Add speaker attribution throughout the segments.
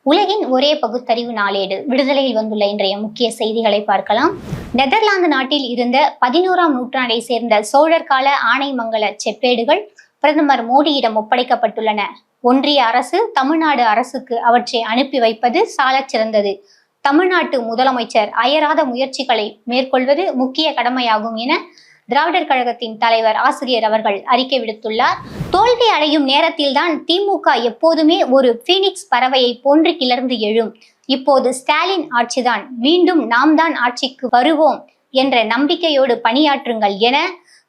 Speaker 1: உலகின் ஒரே பகுத்தறிவு நாளேடு விடுதலையில் வந்துள்ள இன்றைய முக்கிய செய்திகளை பார்க்கலாம். நெதர்லாந்து நாட்டில் இருந்த 11ஆம் நூற்றாண்டை சேர்ந்த சோழர் கால ஆனைமங்கல செப்பேடுகள் பிரதமர் மோடியிடம் ஒப்படைக்கப்பட்டுள்ளன. ஒன்றிய அரசு தமிழ்நாடு அரசுக்கு அவற்றை அனுப்பி வைப்பது சாலச் சிறந்தது. தமிழ்நாட்டு முதலமைச்சர் அயராத முயற்சிகளை மேற்கொள்வது முக்கிய கடமையாகும் என திராவிடர் கழகத்தின் தலைவர் ஆசிரியர் அவர்கள் அறிக்கை விடுத்துள்ளார். தோல்வி அடையும் நேரத்தில்தான் திமுக எப்போதுமே ஒரு பீனிக்ஸ் பறவையை போன்று கிளர்ந்து எழும். இப்போது ஸ்டாலின் ஆட்சிதான், மீண்டும் நாம் தான் ஆட்சிக்கு வருவோம் என்ற நம்பிக்கையோடு பணியாற்றுங்கள் என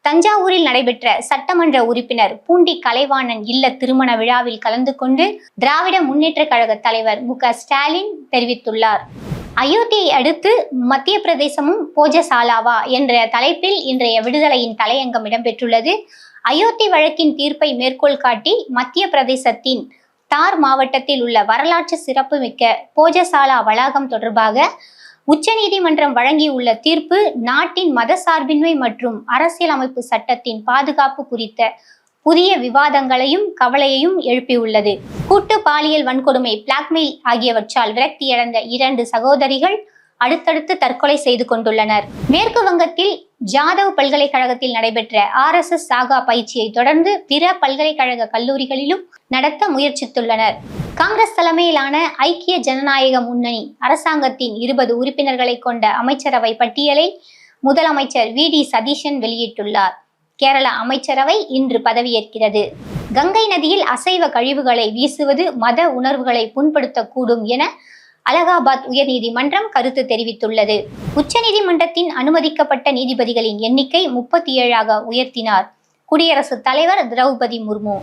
Speaker 1: தஞ்சாவூரில் நடைபெற்ற சட்டமன்ற உறுப்பினர் பூண்டி கலைவாணன் இல்ல திருமண விழாவில் கலந்து கொண்டு திராவிட முன்னேற்ற கழக தலைவர் மு.க.ஸ்டாலின் தெரிவித்துள்ளார். அயோத்தியை அடுத்து மத்திய பிரதேசமும் போஜசாலாவா என்ற தலைப்பில் இன்றைய விடுதலையின் தலையங்கம் இடம்பெற்றுள்ளது. அயோத்தி வழக்கின் தீர்ப்பை மேற்கோள் காட்டி மத்திய பிரதேசத்தின் தார் மாவட்டத்தில் உள்ள வரலாற்று சிறப்புமிக்க போஜசாலா வளாகம் தொடர்பாக உச்சநீதிமன்றம் வழங்கியுள்ள தீர்ப்பு நாட்டின் மதசார்பின்மை மற்றும் அரசியலமைப்பு சட்டத்தின் பாதுகாப்பு குறித்த புதிய விவாதங்களையும் கவலையையும் எழுப்பியுள்ளது. கூட்டு பாலியல் வன்கொடுமை, பிளாக்மெயில் ஆகியவற்றால் விரக்தியடைந்த 2 சகோதரிகள் அடுத்தடுத்து தற்கொலை செய்து கொண்டுள்ளனர். மேற்கு வங்கத்தில் ஜாதவ் பல்கலைக்கழகத்தில் நடைபெற்ற RSS சாகா பயிற்சியை தொடர்ந்து பிற பல்கலைக்கழக கல்லூரிகளிலும் நடத்த முயற்சித்துள்ளனர். காங்கிரஸ் தலைமையிலான ஐக்கிய ஜனநாயக முன்னணி அரசாங்கத்தின் 20 உறுப்பினர்களை கொண்ட அமைச்சரவை பட்டியலை முதலமைச்சர் VD சதீஷன் வெளியிட்டுள்ளார். கேரள அமைச்சரவை இன்று பதவியேற்கிறது. கங்கை நதியில் அசைவ கழிவுகளை வீசுவது மத உணர்வுகளை புண்படுத்தக்கூடும் என அலகாபாத் உயர்நீதிமன்றம் கருத்து தெரிவித்துள்ளது. உச்சநீதிமன்றத்தின் அனுமதிக்கப்பட்ட நீதிபதிகளின் எண்ணிக்கை 37ஆக உயர்த்தினார் குடியரசுத் தலைவர் திரௌபதி முர்மு.